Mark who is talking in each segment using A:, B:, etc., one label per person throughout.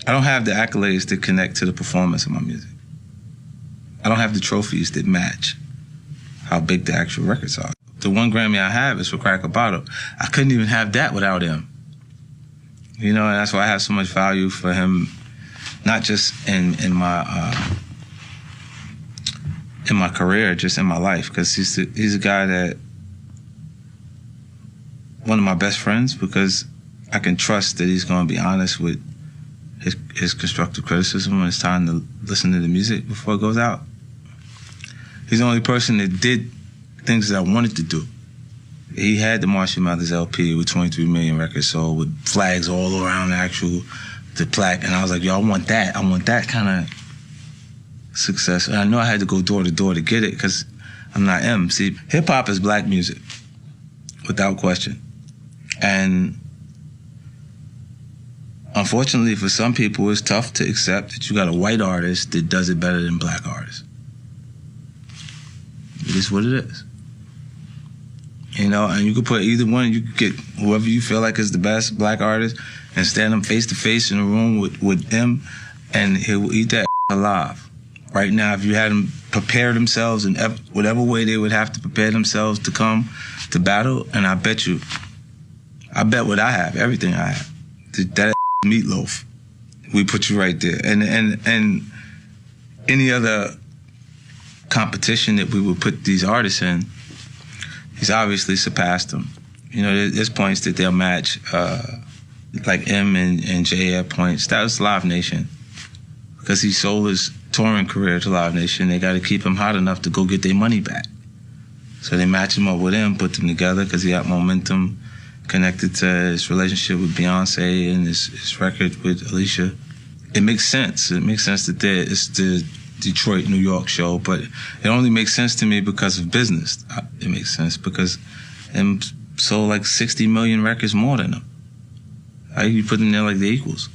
A: I don't have the accolades that connect to the performance of my music. I don't have the trophies that match how big the actual records are. The one Grammy I have is for Crack a Bottle. I couldn't even have that without him. You know, and that's why I have so much value for him, not just in my career, just in my life, because he's a guy that, one of my best friends, because I can trust that he's going to be honest with his constructive criticism when it's time to listen to the music before it goes out. He's the only person that did things that I wanted to do. He had the Marshall Mathers LP with 23 million records sold, with flags all around the plaque, and I was like, yo, I want that kind of success. And I know I had to go door to door to get it, because I'm not M. See, hip-hop is black music, without question. And unfortunately for some people, it's tough to accept that you got a white artist that does it better than black artists. It is what it is. You know, and you could put either one, you could get whoever you feel like is the best black artist and stand them face to face in a room with them, and he will eat that alive. Right now, if you had them prepare themselves in whatever way they would have to prepare themselves to come to battle, and I bet what I have, everything I have, that meatloaf, we put you right there. And any other competition that we would put these artists in, he's obviously surpassed them. You know, there's points that they'll match, like M and J at points. That was Live Nation. Because he sold his touring career to Live Nation, they got to keep him hot enough to go get their money back. So they match him up with him, put them together, because he had momentum connected to his relationship with Beyonce and his record with Alicia. It makes sense. It makes sense that it's the Detroit, New York show, but it only makes sense to me because of business. It makes sense because M sold like 60 million records more than them. You put them there like they're equals.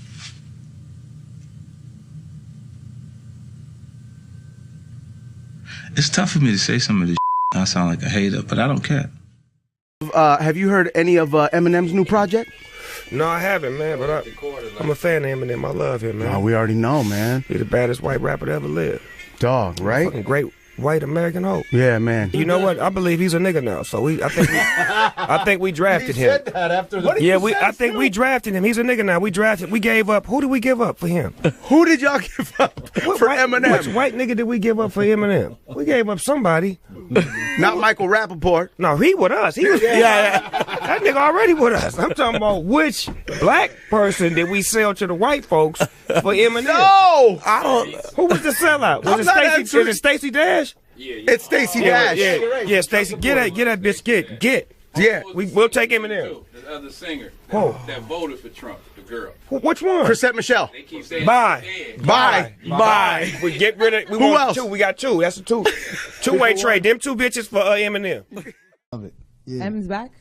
A: It's tough for me to say some of this shit. I sound like a hater, but I don't care.
B: Have you heard any of Eminem's new project?
C: No, I haven't, man, but I'm a fan of Eminem. I love him, man.
B: Oh, we already know, man.
C: He's the baddest white rapper to ever live.
B: Dog, right?
C: Fucking great white American hope.
B: Yeah, man.
C: You know what? I believe he's a nigga now. So I think we drafted him.
B: He said that after the...
C: I think we drafted him. He's a nigga now. We gave up. Who did we give up for him?
B: Who did y'all give up for Eminem?
C: Which white nigga did we give up for Eminem? We gave up somebody.
B: Not Michael Rappaport.
C: No, he with us. He was, yeah. That nigga already with us. I'm talking about which black person did we sell to the white folks for Eminem?
B: No!
C: I don't. Who was the sellout? Was it Stacey Dash?
B: Yeah. It's Stacey Dash.
C: Yeah, Stacey. Get that bitch. Get.
B: Yeah.
C: We'll take Eminem.
D: The other singer that voted for Trump, the girl.
C: Which one?
B: Chrisette Michelle.
D: They keep saying
B: Bye.
C: We get rid of.
B: Who else?
C: Two. We got two. That's a two-way trade. Them two bitches for Eminem.
E: Love it. Yeah.
F: M's back.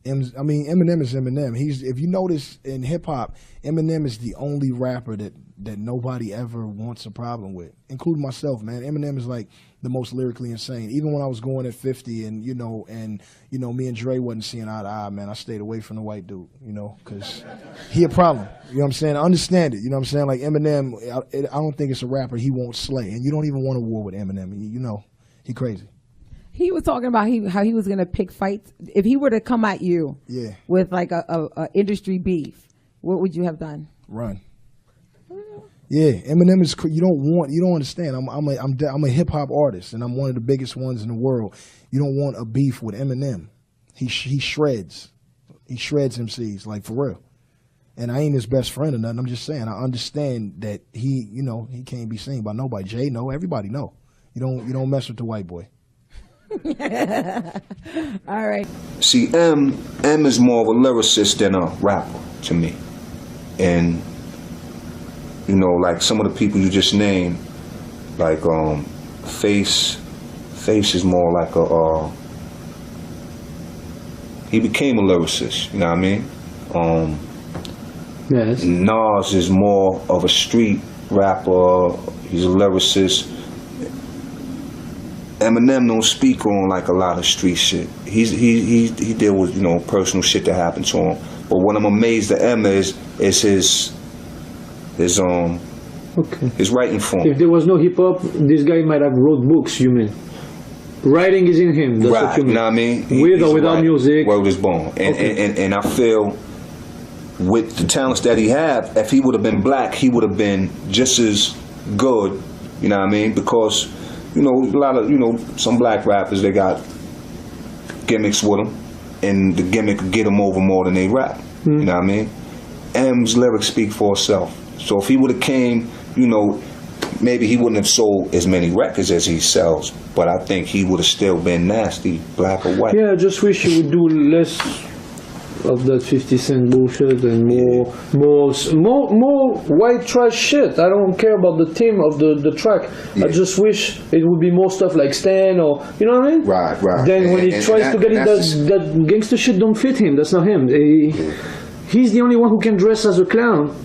E: Eminem is Eminem. If you notice in hip hop, Eminem is the only rapper that nobody ever wants a problem with, including myself, man. Eminem is like the most lyrically insane. Even when I was going at 50 and me and Dre wasn't seeing eye to eye, man, I stayed away from the white dude, because he a problem. You know what I'm saying? I understand it. You know what I'm saying? Like Eminem, I don't think it's a rapper he won't slay. And you don't even want a war with Eminem. He crazy.
F: He was talking about how he was going to pick fights. If he were to come at you with like a industry beef, what would you have done?
E: Run. Yeah, Eminem is. You don't understand. I'm a hip hop artist, and I'm one of the biggest ones in the world. You don't want a beef with Eminem. He shreds. He shreds MCs, like, for real. And I ain't his best friend or nothing. I'm just saying, I understand that he can't be seen by nobody. Jay know, everybody know. You don't mess with the white boy.
F: All right.
G: See, M is more of a lyricist than a rapper to me. And, like some of the people you just named, like Face is more like he became a lyricist, you know what I mean?
H: Yes.
G: Nas is more of a street rapper, he's a lyricist. Eminem don't speak on like a lot of street shit. He deal with personal shit that happened to him. But what I'm amazed at M is his his writing form.
H: If there was no hip hop, this guy might have wrote books. You mean? Writing is in him. That's what you mean.
G: You know what I mean?
H: With or without music.
G: Word was born, and I feel with the talents that he have, if he would have been black, he would have been just as good. You know what I mean? Because a lot of some black rappers, they got gimmicks with them, and the gimmick could get them over more than they rap. You know what I mean? M's lyrics speak for itself. So if he would have came, maybe he wouldn't have sold as many records as he sells, but I think he would have still been nasty, black or white.
H: Yeah, I just wish he would do less of that 50 Cent bullshit and more white trash shit. I don't care about the theme of the track. I just wish it would be more stuff like Stan or, you know what I mean?
G: Right.
H: Then when he tries to get in that gangster shit, don't fit him. That's not him. He's the only one who can dress as a clown,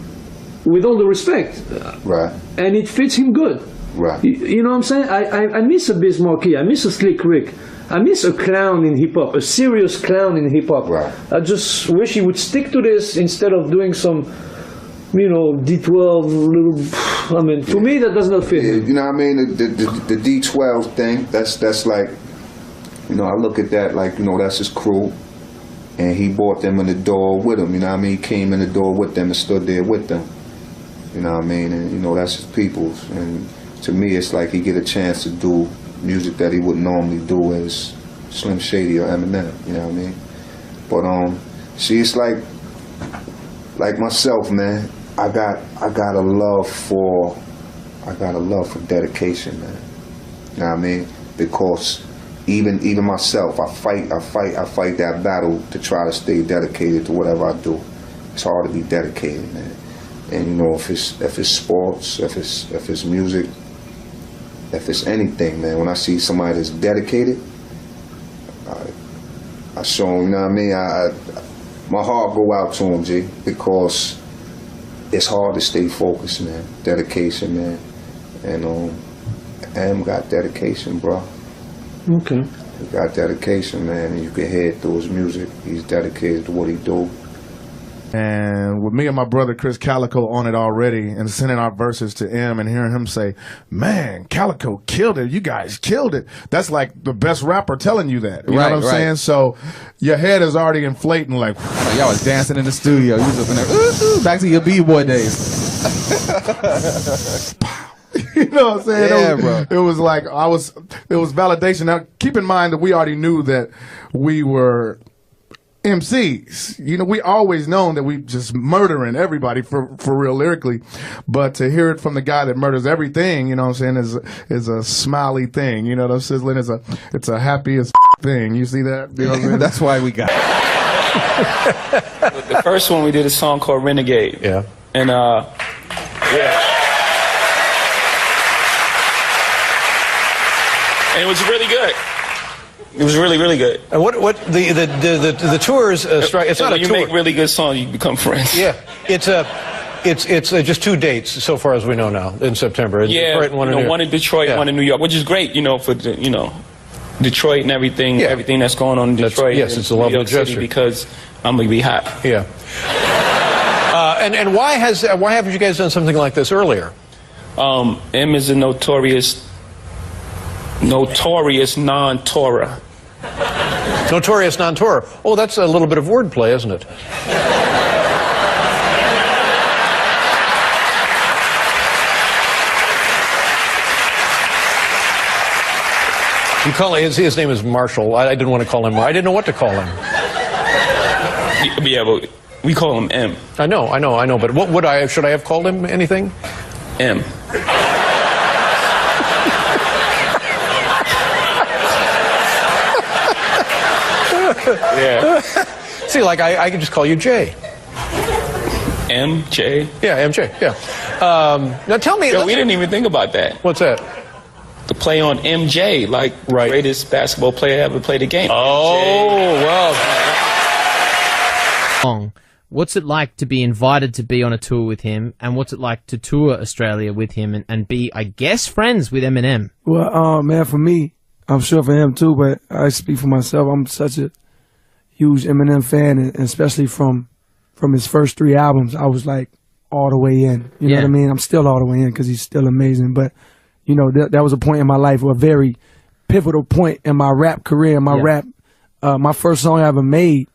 H: with all the respect.
G: Right.
H: And it fits him good.
G: Right.
H: You know what I'm saying? I miss a Biz Markie. I miss a Slick Rick. I miss a clown in hip hop, a serious clown in hip hop.
G: Right.
H: I just wish he would stick to this instead of doing some, D12 little. I mean, to me that does not fit him.
G: You know what I mean? The D12 thing. That's like, I look at that like that's his crew, and he brought them in the door with him. You know what I mean? He came in the door with them and stood there with them. You know what I mean? And that's his people's. And to me, it's like he get a chance to do music that he wouldn't normally do as Slim Shady or Eminem, you know what I mean? But see, it's like myself, man. I got a love for dedication, man. You know what I mean? Because even myself, I fight that battle to try to stay dedicated to whatever I do. It's hard to be dedicated, man. And if it's sports, if it's music, if it's anything, man, when I see somebody that's dedicated, I show them, you know what I mean? My heart go out to them, G, because it's hard to stay focused, man. Dedication, man. And Em got dedication, bro.
H: Okay.
G: He got dedication, man, and you can hear it through his music. He's dedicated to what he do.
I: And with me and my brother Chris Calico on it already and sending our verses to M and hearing him say, man, Calico killed it. You guys killed it. That's like the best rapper telling you that. You know what I'm saying? So your head is already inflating like,
J: y'all was dancing in the studio. You was up in there, ooh, back to your B-boy days.
I: You know what I'm saying?
J: Yeah, bro.
I: It was like, it was validation. Now, keep in mind that we already knew that we were MCs. We always known that we just murdering everybody for real lyrically, but to hear it from the guy that murders everything, you know what I'm saying, is a smiley thing. You know what I'm sizzling it's a happy as thing. You see that? You know what I'm saying?
J: That's why we got it.
K: The first one we did a song called Renegade.
J: Yeah.
K: And and it was really good. It was really, really good.
L: And what the tours strike? It's not a tour.
K: You make really good songs, you become friends.
L: Yeah, it's just 2 dates so far as we know now in September.
K: Yeah,
L: Detroit and
K: one in Detroit, one in New York, which is great. For Detroit and everything, everything that's going on in Detroit.
L: It's a lovely gesture
K: because I'm gonna be hot.
L: Yeah. And why haven't you guys done something like this earlier?
K: M is a notorious non-Torah.
L: Notorious non-Torah. Oh, that's a little bit of wordplay, isn't it? You call his name is Marshall. I didn't want to call him. I didn't know what to call him.
K: Yeah, but we call him M.
L: I know. But what should I have called him? Anything?
K: M. Yeah.
L: See, like I could just call you Jay.
K: MJ?
L: Yeah, MJ. Yeah. Now tell me.
K: Yo, we didn't even think about that.
L: What's that?
K: The play on MJ, like greatest basketball player ever played the game.
L: Oh,
M: well. What's it like to be invited to be on a tour with him, and what's it like to tour Australia with him and be, I guess, friends with Eminem?
N: Well, man, for me, I'm sure for him too, but I speak for myself. I'm such a huge Eminem fan, and especially from his first 3 albums. I was like all the way in. You know what I mean? I'm still all the way in because he's still amazing. But, you know, that was a point in my life, a very pivotal point in my rap career, my rap. My first song I ever made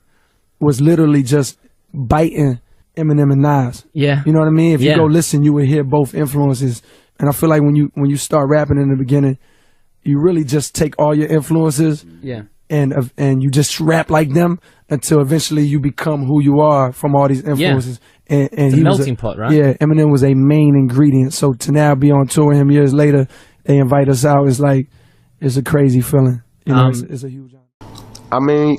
N: was literally just biting Eminem and Nas.
M: Yeah.
N: You know what I mean? If you go listen, you would hear both influences. And I feel like when you start rapping in the beginning, you really just take all your influences and you just rap like them until eventually you become who you are from all these influences. And
M: it's
N: he
M: a
N: was
M: melting pot, right?
N: Yeah, Eminem was a main ingredient. So to now be on tour with him years later, they invite us out, it's like, it's a crazy feeling. You know, it's a huge honor.
O: I mean,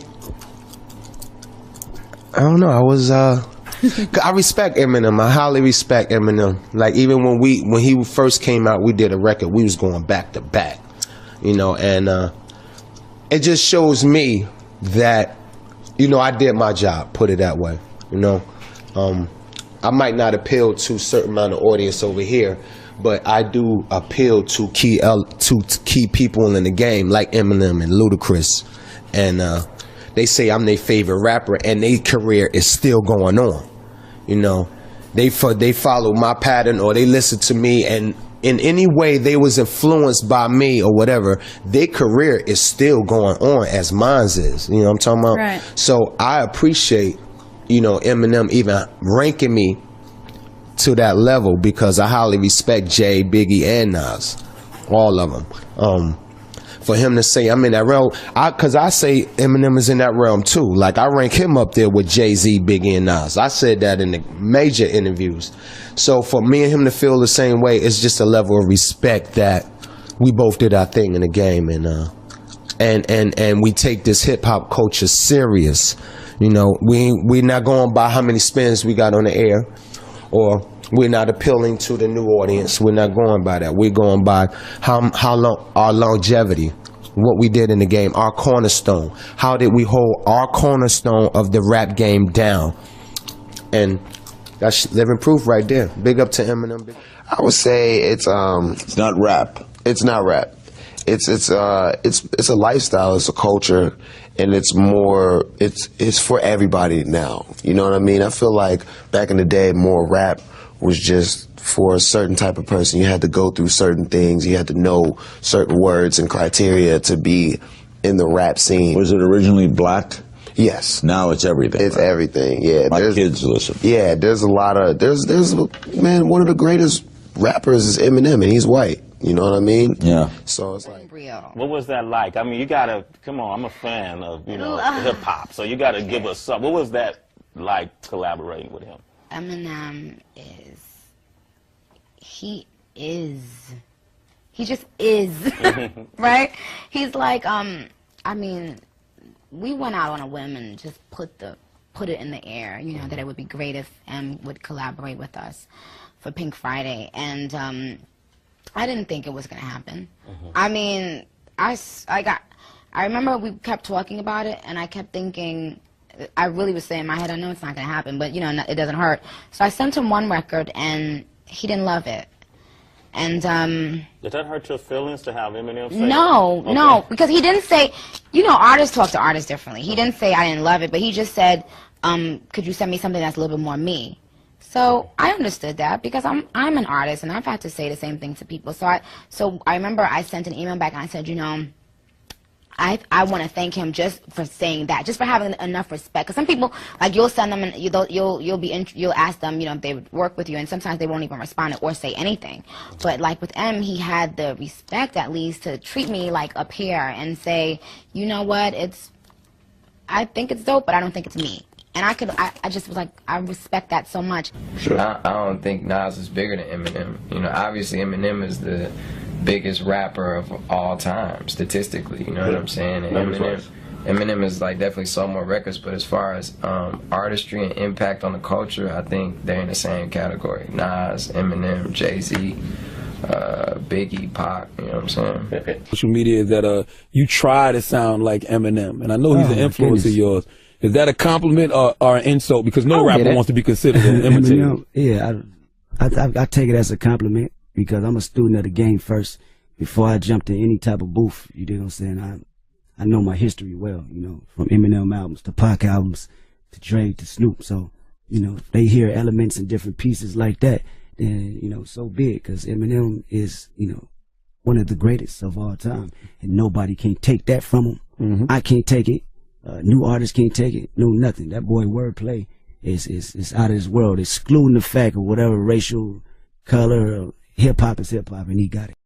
O: I don't know. I respect Eminem. I highly respect Eminem. Like even when he first came out, we did a record. We was going back to back, you know, and it just shows me that, you know, I did my job. Put it that way, you know. I might not appeal to a certain amount of audience over here, but I do appeal to key people in the game like Eminem and Ludacris, and they say I'm their favorite rapper, and their career is still going on. You know, they follow my pattern, or they listen to me, and in any way they was influenced by me or whatever, their career is still going on as mine's is. You know what I'm talking about?
P: Right.
O: So I appreciate, you know, Eminem even ranking me to that level because I highly respect Jay, Biggie, and Nas, all of them. For him to say I'm in that realm, because I say Eminem is in that realm too. Like I rank him up there with Jay-Z, Biggie, and Nas. I said that in the major interviews. So for me and him to feel the same way, it's just a level of respect that we both did our thing in the game, and we take this hip hop culture serious. You know, we're not going by how many spins we got on the air, or we're not appealing to the new audience. We're not going by that. We're going by how long our longevity, what we did in the game, our cornerstone. How did we hold our cornerstone of the rap game down? And that's living proof right there. Big up to Eminem.
Q: I would say it's not rap. It's not rap. It's a lifestyle. It's a culture, and it's more. It's for everybody now. You know what I mean? I feel like back in the day, more rap was just for a certain type of person. You had to go through certain things. You had to know certain words and criteria to be in the rap scene.
R: Was it originally black?
Q: Yes.
R: Now it's everything.
Q: It's everything. Yeah.
R: My kids listen.
Q: Yeah. There's a lot of man. One of the greatest rappers is Eminem, and he's white. You know what I mean?
R: Yeah.
Q: So it's like.
S: What was that like? I mean, you gotta come on. I'm a fan of hip hop, so you gotta give us something. What was that like collaborating with him?
P: Eminem he just is, right? He's like, I mean, we went out on a whim and just put it in the air, you know, that it would be great if M would collaborate with us for Pink Friday, and I didn't think it was gonna happen. I mean, I remember we kept talking about it, and I kept thinking, I really was saying in my head, I know it's not going to happen, but, you know, it doesn't hurt. So I sent him one record, and he didn't love it. And,
S: did that hurt your feelings to have Eminem say
P: No,
S: okay.
P: no, because he didn't say, you know, artists talk to artists differently. He didn't say I didn't love it, but he just said, could you send me something that's a little bit more me? So I understood that because I'm an artist, and I've had to say the same thing to people. So I remember I sent an email back, and I said, you know, I want to thank him just for saying that, just for having enough respect. Because some people, like, you'll send them and you'll ask them, you know, if they would work with you, and sometimes they won't even respond or say anything. But like with M, he had the respect at least to treat me like a peer and say, you know what, I think it's dope, but I don't think it's me. And I just was like, I respect that so much.
T: Sure. I don't think Nas is bigger than Eminem. You know, obviously Eminem is the biggest rapper of all time, statistically, you know what I'm saying? And Eminem is like definitely sold more records, but as far as artistry and impact on the culture, I think they're in the same category. Nas, Eminem, Jay-Z, Biggie, Pac, you know what I'm saying?
U: Social media is that you try to sound like Eminem, and I know he's an influence of yours. Is that a compliment or an insult? Because no rapper wants to be considered an imitator.
V: Yeah, I take it as a compliment. Because I'm a student of the game first before I jump to any type of booth. You know what I'm saying? I know my history well, you know, from Eminem albums to Pac albums to Dre to Snoop. So you know, they hear elements and different pieces like that, then, you know, so be it, because Eminem is, you know, one of the greatest of all time, and nobody can take that from him. I can't take it. New artists can't take it. No, nothing. That boy wordplay is out of this world, excluding the fact of whatever racial color or hip hop is hip hop, and he got it.